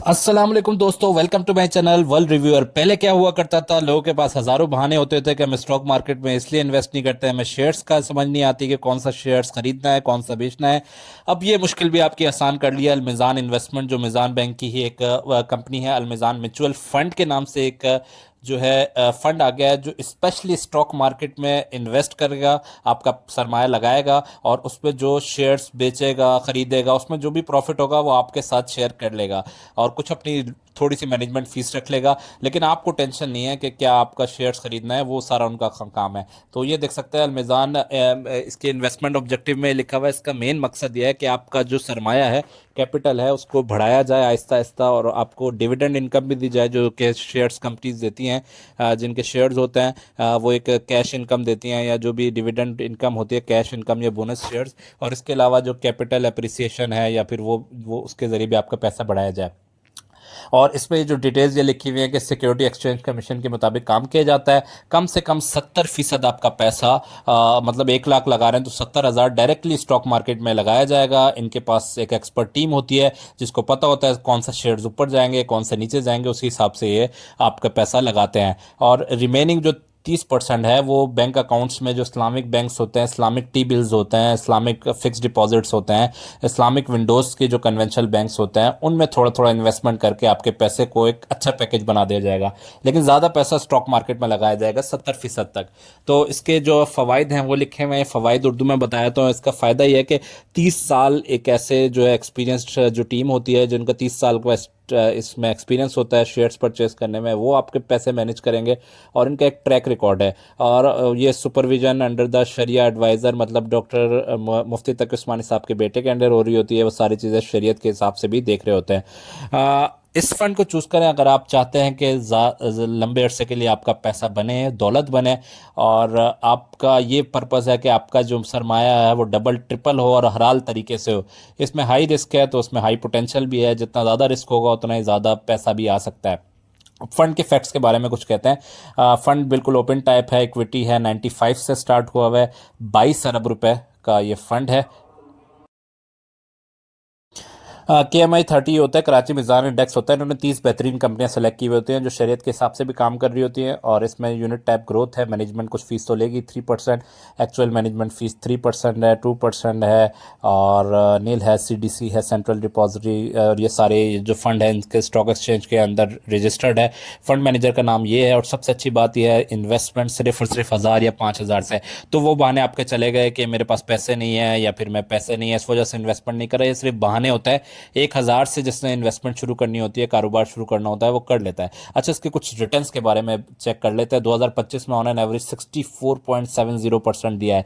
अस्सलाम वालेकुम दोस्तों, welcome to my channel World Reviewer. पहले क्या हुआ करता था, लोगों के पास हजारों बहाने होते थे कि हम स्टॉक मार्केट में इसलिए इन्वेस्ट नहीं करते, हमें शेयर्स का समझ नहीं आती कि कौन सा शेयर्स खरीदना है कौन सा बेचना है। अब ये मुश्किल भी आपकी आसान कर लिया अलमिज़ान इन्वेस्टमेंट, जो मिज़ान बैंक की ही एक कंपनी है। अलमिज़ान म्यूचुअल फंड के नाम से एक जो है फंड आ गया है, जो स्पेशली स्टॉक मार्केट में इन्वेस्ट करेगा, आपका सरमाया लगाएगा और उसमें जो शेयर्स बेचेगा खरीदेगा उसमें जो भी प्रॉफिट होगा वो आपके साथ शेयर कर लेगा और कुछ अपनी थोड़ी सी मैनेजमेंट फीस रख लेगा। लेकिन आपको टेंशन नहीं है कि क्या आपका शेयर्स खरीदना है, वो सारा उनका काम है। तो ये देख सकते हैं अलमिज़ान, इसके इन्वेस्टमेंट ऑब्जेक्टिव में लिखा हुआ है, इसका मेन मकसद ये है कि आपका जो सरमाया है, कैपिटल है, उसको बढ़ाया जाए आहिस्ता आहिस्ता और आपको डिविडेंड इनकम भी दी जाए, जो कि शेयर्स कंपनीज देती हैं। जिनके शेयर्स होते हैं वो एक कैश इनकम देती हैं, या जो भी डिविडेंड इनकम होती है, कैश इनकम या बोनस शेयर्स। और इसके अलावा जो कैपिटल अप्रिसिएशन है या फिर वो उसके ज़रिए भी आपका पैसा बढ़ाया जाए। और इसमें जो डिटेल्स ये लिखी हुई है कि सिक्योरिटी एक्सचेंज कमीशन के मुताबिक काम किया जाता है। कम से कम 70% आपका पैसा, मतलब 1 लाख लगा रहे हैं तो 70,000 डायरेक्टली स्टॉक मार्केट में लगाया जाएगा। इनके पास एक एक्सपर्ट टीम होती है जिसको पता होता है कौन सा शेयर्स ऊपर जाएंगे कौन से नीचे जाएंगे, उसी हिसाब से ये आपका पैसा लगाते हैं। और रिमेनिंग जो 30% है वो बैंक अकाउंट्स में, जो इस्लामिक बैंक्स होते हैं, इस्लामिक टी बिल्स होते हैं, इस्लामिक फिक्स डिपॉजिट्स होते हैं, इस्लामिक विंडोज़ के जो कन्वेंशनल बैंक्स होते हैं, उनमें थोड़ा थोड़ा इन्वेस्टमेंट करके आपके पैसे को एक अच्छा पैकेज बना दिया जाएगा। लेकिन ज़्यादा पैसा स्टॉक मार्केट में लगाया जाएगा 70% तक। तो इसके जो फ़वाइद हैं वो लिखे हुए हैं, फ़वाइद उर्दू में बताया तो इसका फ़ायदा ये है कि 30 साल एक ऐसे जो है एक्सपीरियंस्ड जो टीम होती है, जिनका 30 साल का इसमें एक्सपीरियंस होता है शेयर्स परचेस करने में, वो आपके पैसे मैनेज करेंगे और इनका एक ट्रैक रिकॉर्ड है। और ये सुपरविजन अंडर द शरिया एडवाइज़र, मतलब डॉक्टर मुफ्ती तकी उस्मानी साहब के बेटे के अंडर हो रही होती है। वो सारी चीज़ें शरीयत के हिसाब से भी देख रहे होते हैं। इस फंड को चूज़ करें अगर आप चाहते हैं कि लंबे अरसे के लिए आपका पैसा बने, दौलत बने, और आपका ये पर्पज़ है कि आपका जो सरमाया है वो डबल ट्रिपल हो और हलाल तरीके से हो। इसमें हाई रिस्क है तो उसमें हाई पोटेंशियल भी है, जितना ज़्यादा रिस्क होगा उतना ही ज़्यादा पैसा भी आ सकता है। फंड के फैक्ट्स के बारे में कुछ कहते हैं। फंड बिल्कुल ओपन टाइप है, इक्विटी है, 95 से स्टार्ट हुआ हुआ है, 22 अरब रुपए का ये फंड है। KMI 30 होता है, कराची मिज़ान इंडेक्स होता है। इन्होंने 30 बेहतरीन कंपनियां सेलेक्ट की हुई होती हैं जो शरीयत के हिसाब से भी काम कर रही होती हैं। और इसमें यूनिट टाइप ग्रोथ है, मैनेजमेंट कुछ फीस तो लेगी 3%, एक्चुअल मैनेजमेंट फीस 3% है, 2% है, और नील है, CDC है, सेंट्रल डिपॉजिटरी, और ये सारे जो फंड हैं इनके स्टॉक एक्सचेंज के अंदर रजिस्टर्ड है। फंड मैनेजर का नाम ये है। और सबसे अच्छी बात यह है, इन्वेस्टमेंट सिर्फ और सिर्फ 1000 या 5000 से। तो वो बहाने आपके चले गए कि मेरे पास पैसे नहीं है या फिर मैं पैसे नहीं है इस वजह से इन्वेस्टमेंट नहीं कर रहा, ये सिर्फ बहाने होता है। 1,000 से जिसने इन्वेस्टमेंट शुरू करनी होती है, कारोबार शुरू करना होता है, वो कर लेता है। अच्छा, इसके कुछ रिटर्न्स के बारे में चेक कर लेते हैं। 2025 में ऑन एन एवरेज 64.70% दिया है।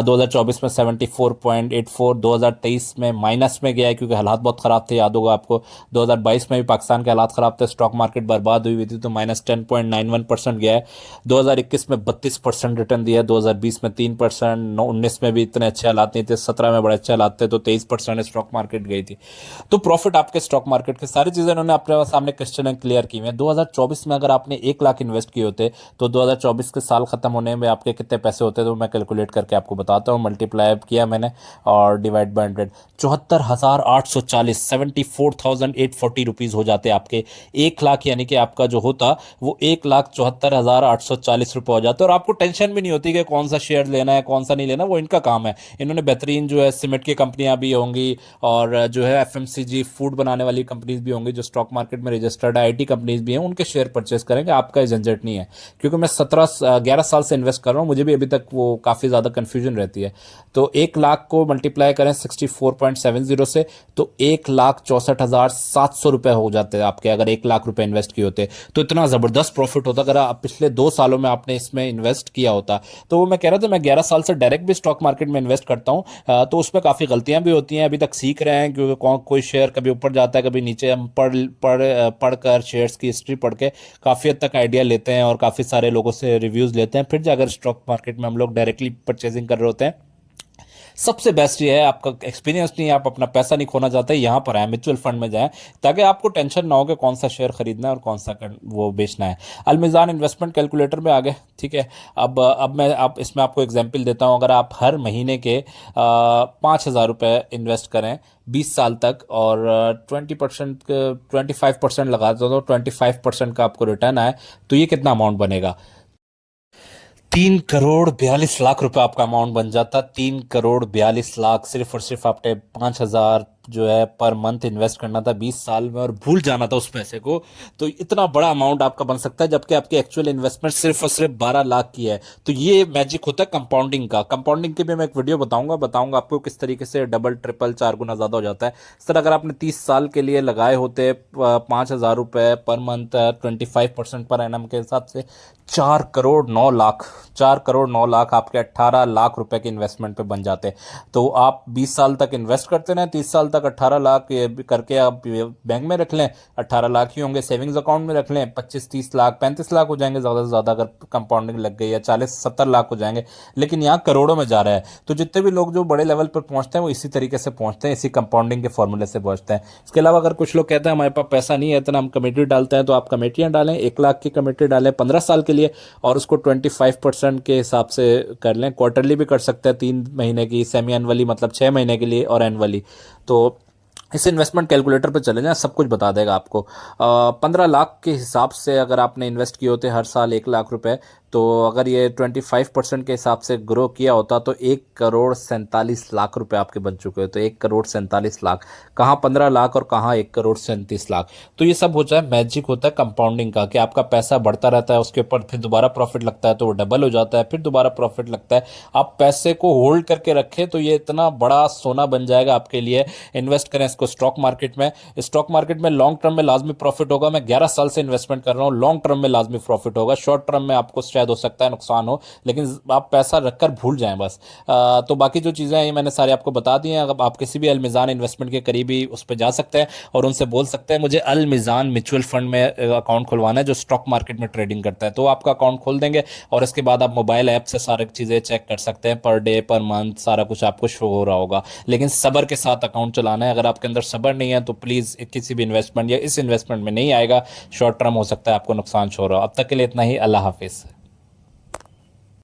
2024 में 74.84, 2023 में माइनस में गया है क्योंकि हालात बहुत ख़राब थे, याद होगा आपको। 2022 में भी पाकिस्तान के हालात ख़राब थे, स्टॉक मार्केट बर्बाद हुई थी, तो -10.91% गया है। 2021 में 32% रिटर्न दिया है, 2020 में 3%, 19 में भी इतने अच्छे हालात नहीं थे, 17 में बड़े अच्छे हालात थे, तो 23% स्टॉक मार्केट गई थी। तो प्रॉफिट आपके स्टॉक मार्केट के सारी चीजें इन्होंने अपने सामने क्वेश्चन क्लियर की हुई है। 2024 में अगर आपने 1 लाख इन्वेस्ट किए होते तो 2024 के साल खत्म होने में आपके कितने पैसे होते, तो मैं कैलकुलेट करके आपको बताता हूँ। मल्टीप्लाई किया मैंने और डिवाइड बाय 100, 74,840, 74,840 रुपीज हो जाते आपके 1 लाख। यानी कि आपका जो होता वो 1,74,840 रुपये हो जाते, और आपको टेंशन भी नहीं होती कि कौन सा शेयर लेना है कौन सा नहीं लेना, वो इनका काम है। इन्होंने बेहतरीन जो है सीमेंट की कंपनियां भी होंगी, और जो है FMCG फूड बनाने वाली कंपनीज भी होंगी जो स्टॉक मार्केट में रजिस्टर्ड है, IT कंपनीज भी हैं, उनके शेयर परचेस करेंगे। आपका ये झंझट नहीं है, क्योंकि मैं 11 साल से इन्वेस्ट कर रहा हूँ, मुझे भी अभी तक वो काफ़ी ज़्यादा कन्फ्यूजन रहती है। तो 1 लाख को मल्टीप्लाई करें 64.70 से, तो 1,64,700 रुपये हो जाते हैं आपके, अगर 1 लाख रुपए इन्वेस्ट किए होते। तो इतना ज़बरदस्त प्रॉफिट होता अगर आप पिछले 2 सालों में आपने इसमें इन्वेस्ट किया होता। तो वो मैं कह रहा था, मैं 11 साल से डायरेक्ट भी स्टॉक मार्केट में इन्वेस्ट करता हूँ। तो उसमें काफ़ी गलतियां भी होती हैं, अभी तक सीख रहे हैं, क्योंकि कोई शेयर कभी ऊपर जाता है कभी नीचे। हम पढ़कर शेयर्स की हिस्ट्री पढ़ के काफ़ी हद तक आइडिया लेते हैं और काफ़ी सारे लोगों से रिव्यूज़ लेते हैं, फिर जाकर स्टॉक मार्केट में हम लोग डायरेक्टली परचेजिंग कर रहे होते हैं। सबसे बेस्ट ये है, आपका एक्सपीरियंस नहीं है, आप अपना पैसा नहीं खोना चाहते, यहाँ पर है म्यूचुअल फंड में जाएं, ताकि आपको टेंशन ना हो कि कौन सा शेयर खरीदना है और कौन सा वो बेचना है। अलमीज़ान इन्वेस्टमेंट कैलकुलेटर में आ गए, ठीक है। अब मैं आप इसमें आपको एग्जांपल देता हूँ। अगर आप हर महीने के 5,000 रुपये इन्वेस्ट करें 20 साल तक, और 20%, 25% लगा दो, तो 25% का आपको रिटर्न आए, तो ये कितना अमाउंट बनेगा? 3,42,00,000 रुपए आपका अमाउंट बन जाता। 3,42,00,000, सिर्फ और सिर्फ आपने 5,000 जो है पर मंथ इन्वेस्ट करना था 20 साल में, और भूल जाना था उस पैसे को। तो इतना बड़ा अमाउंट आपका बन सकता है, जबकि आपकी एक्चुअल इन्वेस्टमेंट सिर्फ और सिर्फ 12 लाख की है। तो ये मैजिक होता है कंपाउंडिंग का। कंपाउंडिंग की भी मैं एक वीडियो बताऊंगा आपको किस तरीके से डबल ट्रिपल 4 गुना ज्यादा हो जाता है। सर अगर आपने 30 साल के लिए लगाए होते 5,000 रुपये पर मंथ, 25% पर एनम के हिसाब से, 4,09,00,000, 4,09,00,000 आपके 18 लाख रुपए के इन्वेस्टमेंट पे बन जाते। तो आप 20 साल तक इन्वेस्ट करते रहें, 30 साल तक 18 लाख करके आप बैंक में रख लें, 18 लाख ही होंगे। सेविंग्स अकाउंट में रख लें, 25-30 लाख 35 लाख हो जाएंगे ज़्यादा से ज़्यादा, अगर कंपाउंडिंग लग गई, या 40-70 लाख हो जाएंगे। लेकिन यहाँ करोड़ों में जा रहा है। तो जितने भी लोग जो बड़े लेवल पर पहुंचते हैं वो इसी तरीके से पहुंचते हैं, इसी कंपाउंडिंग के फॉर्मूले से पहुंचते हैं। इसके अलावा अगर कुछ लोग कहते हैं हमारे पास पैसा नहीं है इतना, हम कमेटी डालते हैं, तो आप कमेटियां डालें, 1 लाख की कमेटी डालें 15 साल के लिए, और उसको 25% के हिसाब से कर लें। क्वार्टरली भी कर सकते हैं, 3 महीने की, सेमी एनुअली मतलब 6 महीने के लिए, और एनुअली। तो इस इन्वेस्टमेंट कैलकुलेटर पे चले जाएं, सब कुछ बता देगा आपको। 15 लाख के हिसाब से अगर आपने इन्वेस्ट किए होते हर साल 1 लाख रुपए, तो अगर ये 25% के हिसाब से ग्रो किया होता, तो 1,47,00,000 रुपए आपके बन चुके हो। तो 1,47,00,000, कहाँ 15 लाख और कहाँ 1,37,00,000। तो ये सब होता है, मैजिक होता है कंपाउंडिंग का, कि आपका पैसा बढ़ता रहता है, उसके ऊपर फिर दोबारा प्रॉफिट लगता है तो वो डबल हो जाता है, फिर दोबारा प्रॉफिट लगता है। आप पैसे को होल्ड करके रखें तो ये इतना बड़ा सोना बन जाएगा आपके लिए। इन्वेस्ट करें इसको स्टॉक मार्केट में। स्टॉक मार्केट में लॉन्ग टर्म में लाजमी प्रॉफिट होगा। मैं 11 साल से इन्वेस्टमेंट कर रहा हूँ, लॉन्ग टर्म में लाजमी प्रॉफिट होगा। शॉर्ट टर्म में आपको शायद हो सकता है नुकसान हो, लेकिन आप पैसा रखकर भूल जाएं बस। तो बाकी जो चीज़ें हैं ये मैंने सारी आपको बता दी हैं। अगर आप किसी भी अलमीज़ान इन्वेस्टमेंट के करीबी उस पर जा सकते हैं और उनसे बोल सकते हैं मुझे अलमीज़ान म्यूचुअल फंड में अकाउंट खुलवाना है जो स्टॉक मार्केट में ट्रेडिंग करता है, तो आपका अकाउंट खोल देंगे, और इसके बाद आप मोबाइल ऐप से सारी चीज़ें चेक कर सकते हैं, पर डे पर मंथ सारा कुछ आपको शो हो रहा होगा। लेकिन सब्र के साथ अकाउंट चलाना है। अगर आपके अंदर सब्र नहीं है तो प्लीज़ किसी भी इन्वेस्टमेंट या इस इन्वेस्टमेंट में नहीं आएगा। शॉर्ट टर्म हो सकता है आपको नुकसान शो हो रहा हो। अब तक के लिए इतना ही। अल्लाह हाफिज़।